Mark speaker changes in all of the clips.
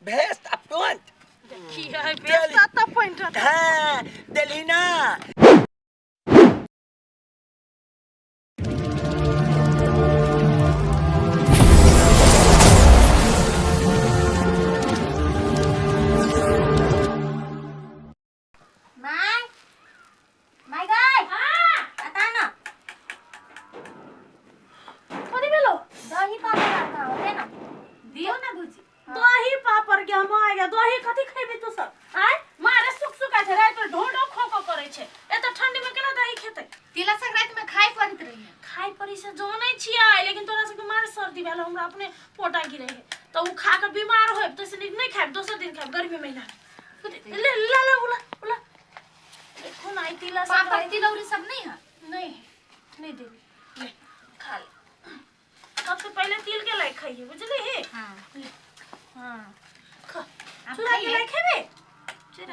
Speaker 1: best point.
Speaker 2: देखिए best आता point आता
Speaker 1: हाँ दिल्ली ना सबसे पहले तिल के लायक खाइए बुझले हे हां चुरा के लायक खेबे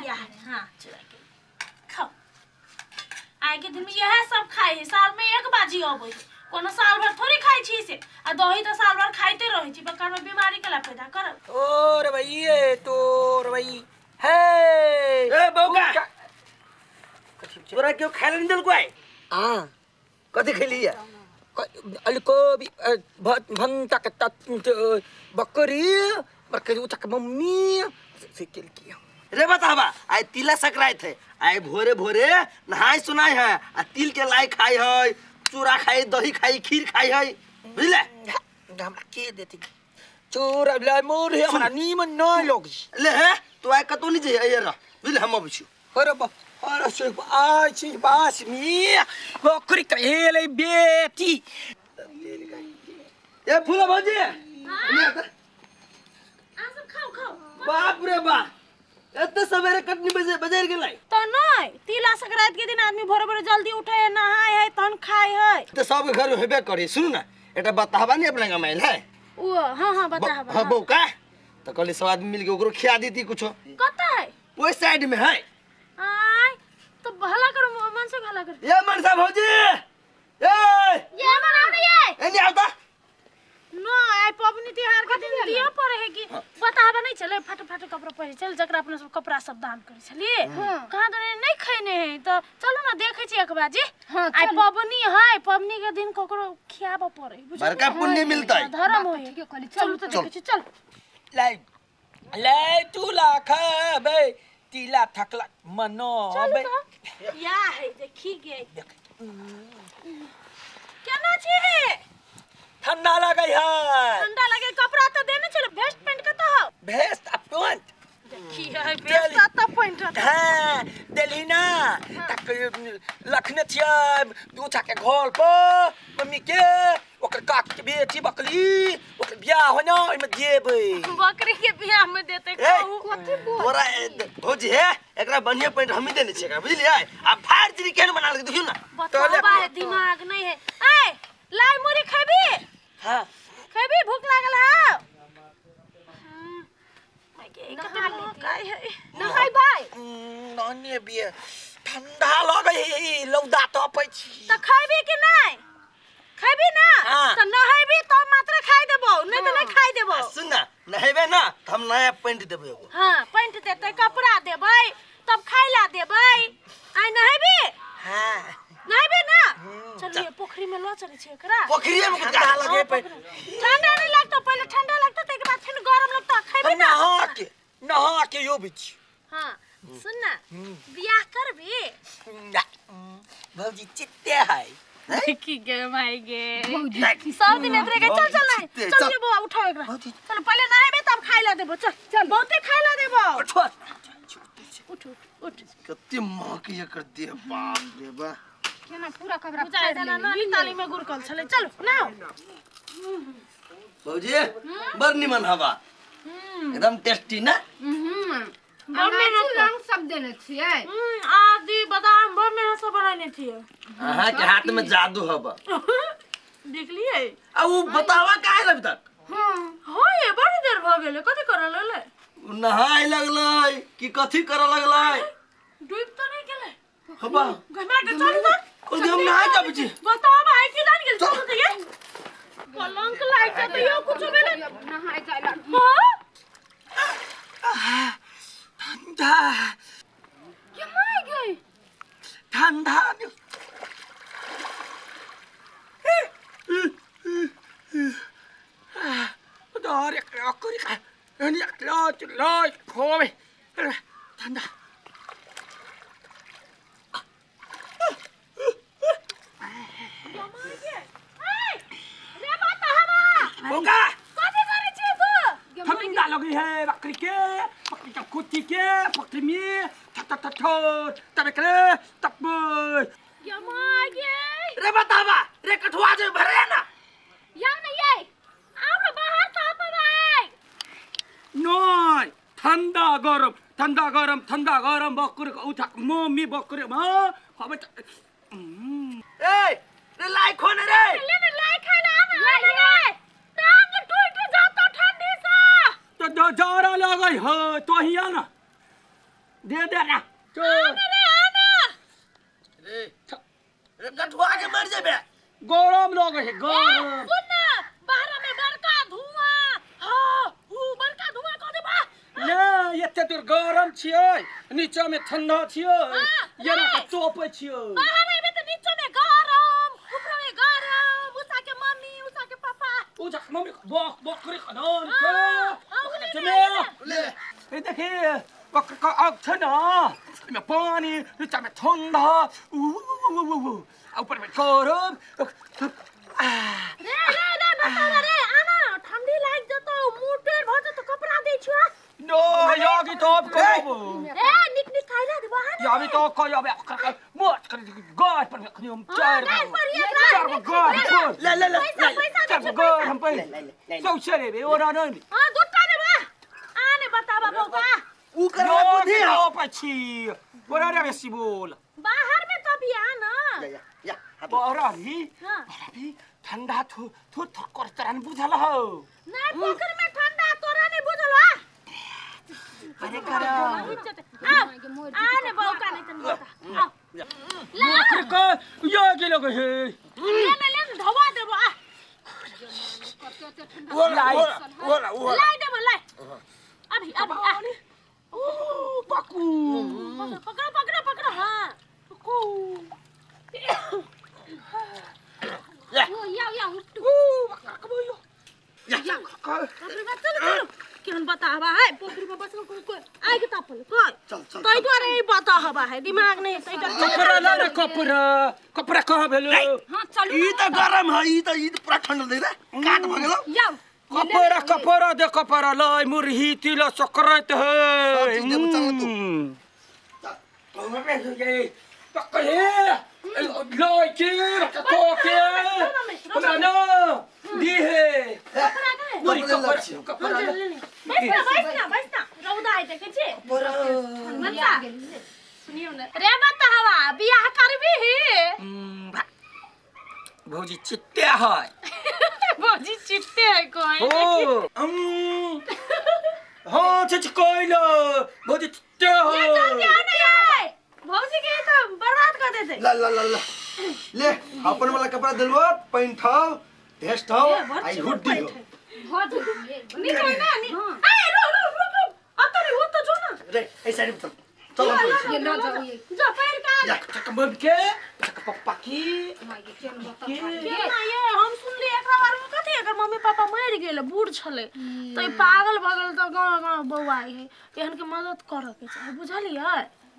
Speaker 1: हां चुरा के खाओ आए के दिन में यह सब खाए है साल में एक बाजी आबै कोनो साल भर थोड़ी खाइ छी से आ दही त साल भर खाइते रहै छी बकार में बीमारी के ला पैदा कर और भाई ये तोर भाई हे ए बौका तोरा क्यों खाइले न दिल को आए हां कथि खैलिया अलको भंता के बकरी उठक मम्मी से किल किया रे बतावा आय तिला संक्रांत है आय भोरे भोरे नहाय सुनाय है आ तिल के लाई खाई है चूरा खाई दही खाई खीर खाई है बुझले हम के देती चूरा लाई मोर है हमरा नीमन न लोग ले है तो आय कतो नहीं जे अयर बुझले हम बुझू अरे बा अरे से आछि बास मी बकरी कहेले बेटी ए फूला भौजी हां आ सब खाओ खाओ बाप रे बा एते सवेरे कटनी बजे बाजार गेलै त नै तिला संक्रांत के दिन आदमी भोरे भोरे जल्दी उठे है नहाय है तन खाय है त सब घर में हेबे करे सुन ना एटा बतावा नहीं अपना गमाइल है ओ हां बतावा हां बौका त कहले सब आदमी मिल के ओकरो खिया देती कुछ कता है ओइ साइड में है आय तो भला करो मन से भला कर ये मनसा भौजी ये मना नहीं ए आवता नो आई पबनी तिहार के दिन दिया पड़े है कि बतावा नहीं चले फट फट कपड़ा पहन चल जकरा अपना सब कपड़ा सब दान करे चलिए कहां तो नहीं खैने है तो चलो ना देखे छी एक बाजी आई पबनी है पबनी के दिन कोकरो खियाबा पड़े बड़का पुण्य मिलता है धर्म होय चलो तो देखे छी चल लाई तू ला खाबे तिला थकला मनोबे या है देखी गे क्या ना चाहिए ठंडा लगे है ठंडा लगे कपड़ा तो देने चलो वेस्ट पैंट का तो वेस्ट पैंट देखी है वेस्ट आता पैंट हां दिल्ली ना तक लखने थिया दू छके घर पर मम्मी के ओकर काक के बेटी बकली ओकर बियाह होना में देबे बकरी के बियाह में देते कहू कथि बोल तोरा भौजी है एकरा बढ़िया पैंट हम ही देने छेगा बुझलिए आ फाड़ जरी केन बना लगे देखियो ना बतावा दिमाग नहीं है ए लाई मुरी खाबी हां खाबी भूख लागल है काय है नहाय भाई नन्हे बिया ठंडा लगे लौदा तो पै छी त खाबी कि नहीं खाबी ना त नहाबी तो मात्र खाइ देबो नहीं त नहीं खाइ देबो सुन ना नहेबे ना त हम नया पैंट देबे एगो हां पैंट देते कपड़ा देबे तब खाइला देबे आई नहेबी हां नहेबे ना चलिए पोखरी में लो चले छै एकरा पोखरी में ठंडा लगे पे ठंडा नहीं लगता पहले ठंडा लगता त के बाद फिर गरम लगता खाइबे ना नहा के यो बिच हां सुन ना बियाह करबे भौजी चित्ते है की गे माय गे सब दिन एतरे के चल चल नहीं चल ले बुआ उठाओ एकरा चल पहले नहाबे तब खाइला देबो चल चल बहुते खाइला देबो उठ उठ कत्ते मां के ये कर दे बाप रे बा केना पूरा कबरा बुझाय देना नानी ताली में गुरकल चले चल ना भौजी बर निमन हवा एकदम टेस्टी ना
Speaker 2: बम्मे रंग सब देने छिए आदि बादाम बम्मे सब बनाने छिए
Speaker 1: हां के हाथ में जादू हवा
Speaker 2: देख लिए
Speaker 1: आ वो बतावा काहे अभी तक
Speaker 2: हां होय बड़ी देर भ गेले कथि कर लेले
Speaker 1: नहाय लगलै कि कथि कर लगलै
Speaker 2: डूब तो नहीं गेले
Speaker 1: हबा
Speaker 2: घमा के चल
Speaker 1: कोन हम नहाय जाब छी
Speaker 2: बताओ भाई की जान गेल चल तो ये कलंक लाइट तो यो कुछ भेले नहाय जाइला हां क्या मार गई
Speaker 3: ठंडा Dari aku ni kan, ni lah, kau tanda. Buka. Kami tak lagi he, bakri ke, bakri kuti ke, bakri mi, tak bekle, tak boy.
Speaker 2: क्या मार गई
Speaker 3: रे बतावा, रे कठुआ जो भरे ना.
Speaker 2: यहाँ नहीं है आओ ना बाहर कहाँ पर आए
Speaker 3: Noi, tanda garam bakri ka utak mami bakri ma. Kami tak. Hey, रे लाइक होने रे.
Speaker 2: लेने लाइक है ना ये टांग टूट जाता ठंडी सा
Speaker 3: तो जारा लगा है तो ही आना. दे ना.
Speaker 2: आना
Speaker 3: रे कठुआ के मर जाबे. गरम लगे है गरम.
Speaker 2: सुन ना बाहर में बड़का धुआं हाँ बड़का धुआं कौन बा
Speaker 3: ले ये तेरे गरम छिए. नीचे में ठंडा छिए. ये ना चोप छिए.
Speaker 2: बाहर में तो नीचे में गरम ऊपर में गरम उसा के मम्मी उसा के पापा
Speaker 3: उजक मम्मी बकरी खनन के. चले. ये देखिए बकरी का आग ठंडा. में पानी नीचे में ठंडा. ऊपर में गरम.
Speaker 2: रे बता रे आना ठंडी लाग जाता मुंह टेढ़ भ जाता कपड़ा दे छ
Speaker 3: नो यागी तो अब को.
Speaker 2: रे निक खाइला दे बाहर
Speaker 3: यागी तो को याबे मोट कर गाय पर खनिम चार. चार गाय पर. ले गाय हम पे. सौ चले बे और आना.
Speaker 2: हां दुटा दे बा आने बता बाबू का
Speaker 3: ऊ करवा बुद्धि हो पछी. बोरा रे सिबोल.
Speaker 2: बाहर में कभी आना
Speaker 3: या बोरा भी ठंडा थु कर तरन बुझल हो.
Speaker 2: नहीं पोखर में ठंडा तोरा नहीं बुझल बा
Speaker 3: अरे करा
Speaker 2: आने बाबू का नहीं तन बता
Speaker 3: बकरी का या के लगे है.
Speaker 2: ले धवा दे बा
Speaker 3: ओला
Speaker 2: लाई दे लाई अभी
Speaker 3: ओ पाकू.
Speaker 2: पकड़ो हां को या केहन बता हवा है पोखरी में बस कोई आइ के तापल कोई तई द्वारे बता हवा है दिमाग नहीं तई
Speaker 3: कपड़ा ला रे कपड़ा कहां भेलो.
Speaker 2: हां चलू
Speaker 4: ई त गरम है ई त पूरा ठंडा दे रे काट भ गेलो
Speaker 2: याओ
Speaker 3: कपड़ा दे कपड़ा लाई मुरही तिला सकरत है.
Speaker 4: चीज दे चल तू.
Speaker 3: तो मैं भेज गई पकड़े लाई के तो के ना दी है मुरी कपड़ा
Speaker 2: बैठना रौदा है देखे छे मत सुनियो न रे बता हवा बियाह करबी
Speaker 3: भौजी चिट्टे है.
Speaker 2: भौजी चिट्टे है कोई
Speaker 3: ओ हां चच कोइलो भौजी चिट्टे है.
Speaker 2: जल्दी आना है भौजी के तो बर्बाद कर देते
Speaker 4: ले अपन वाला कपड़ा दिलवा पहन ठाओ ढेस ठाओ आई हुड्डी हो
Speaker 2: बहुत नहीं कोई ना नहीं ए रो अतरे हो तो जो ना
Speaker 4: रे ऐसा नहीं चल
Speaker 2: ये ना जाओ ये जा पैर का
Speaker 3: या चकमन के पप्पा की
Speaker 2: ये हम सुन लिए एकरा बारे में कथि अगर मम्मी पापा मर गेल बूढ़ छले तो पागल भगल तो गांव बौआ है एहन के मदद करे के चाहे बुझलिए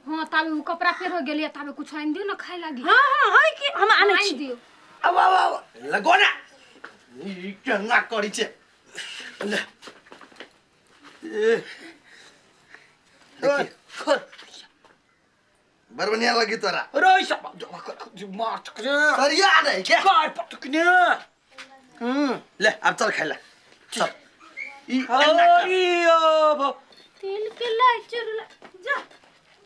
Speaker 2: हां ताबे उ कपड़ा फेर हो गेलिए ताबे कुछ आइन दियो ना खाए लागी हां है कि हम आने छी दियो
Speaker 4: अब लगो ना ई केना करी छे ले ए बरबनिया लगी तोरा
Speaker 3: रोई सब मार करे
Speaker 4: सरिया नहीं क्या
Speaker 3: कार पटकने.
Speaker 4: ले अब चल खाइला चल ई
Speaker 3: अरे अब
Speaker 2: तिल के लाई चुर जा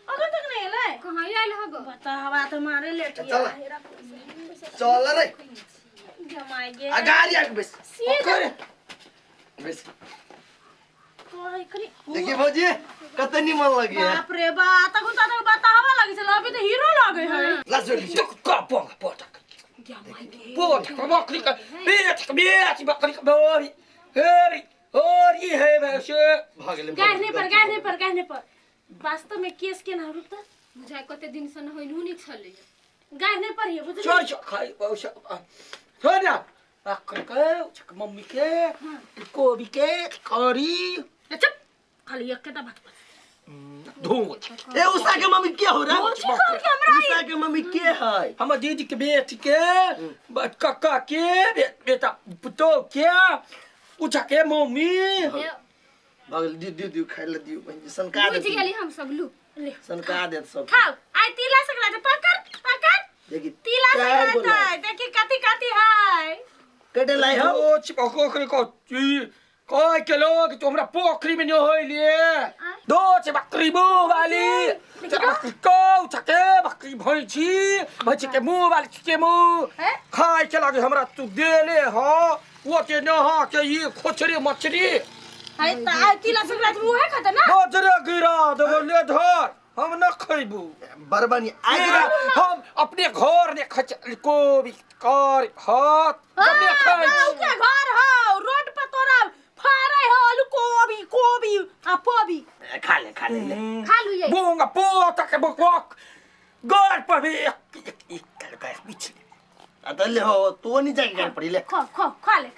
Speaker 2: अगर तक नहीं लाए कहां आइल हगो बता हवा तुम्हारे लेट गया
Speaker 4: चल रे
Speaker 2: जमाई गे
Speaker 4: अगाड़ी आ बस
Speaker 3: करे
Speaker 4: बस
Speaker 2: कोई करी
Speaker 4: देखिए भौजी कतनी मन लगी है
Speaker 2: बाप रे बा तक बता हवा लगी से अभी तो हीरो लगे है
Speaker 4: ला जोली
Speaker 3: का पटक
Speaker 2: जमाई गे
Speaker 3: पटक बकरी का बेट बकरी का बोरी हेरी और ये है वैसे
Speaker 4: भाग ले
Speaker 2: गहने पर वास्तव में केस के ना रुकता
Speaker 5: बुझाइ कते दिन से न होइनु नि छले
Speaker 2: गाय नहीं पड़ी बुझली
Speaker 3: छोड़ खाई छोड़ ना आकर के मम्मी के कोबी के करी
Speaker 2: चुप खाली एक केटा बात
Speaker 3: धोच
Speaker 4: ए उषा के मम्मी के हो रे उषा के मम्मी के है
Speaker 3: हम दीदी के बेटी के कक्का के बेटा पुतो के उठा के मम्मी
Speaker 4: बगल दियो खाइ ल दियो बहन सनका दे
Speaker 5: बुझ गेली हम सब लू
Speaker 4: सनका दे सब
Speaker 2: खाओ आई तिला सकला पकड़
Speaker 4: देखि
Speaker 2: तिला सकला देखि कथी है
Speaker 4: कटे लाई हो
Speaker 3: ओ चिपको को कोई के लोग तो हमरा पोखरी में न होइले दो से बकरी बो वाली को छके बकरी भैंसी के मुंह वाली के मुंह खाए के लागे हमरा तू देले हो वो के न हो के ये खोचरी मछली
Speaker 2: आई तिला सकला तू है खाता ना
Speaker 3: नजरे गिरा दो ले धर हम न खइबू
Speaker 4: बरबानी आई
Speaker 3: हम अपने घर ने खच को भी कर हाथ जमे खाई
Speaker 2: के घर हो रोड पर तोरा फारे हो आलू कोबी आ पोबी
Speaker 4: खा ले
Speaker 5: खा लू ये
Speaker 3: bunga puta के बकवाक घर पर भी एक का बीच
Speaker 4: अतले हो तो नहीं जाके कर पड़ी ले
Speaker 2: खा ले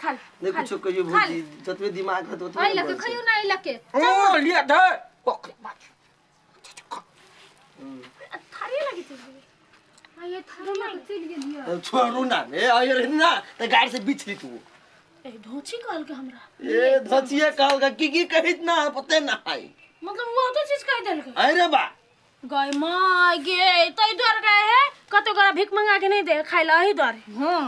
Speaker 4: नहीं कुछ कहियो भूजी जतवे दिमाग है तो
Speaker 5: आई लके खइयो ना आई लके
Speaker 3: ओ लिया दे पकड़ मार
Speaker 2: थारी लगी थी
Speaker 5: आई ये थारो ना चल गेलियो
Speaker 4: छोड़ू ना ए आयर ना तो गाड़ी से बिछली तू
Speaker 2: ए धोची कहल के हमरा
Speaker 4: ए धचिए कहल का की कहित ना पते ना है
Speaker 2: मतलब वो तो चीज कह देल के
Speaker 4: अरे बा
Speaker 2: गय माय गे तई डर गए है कतो गरा भीख मंगा के नहीं दे खाइला ही डर हां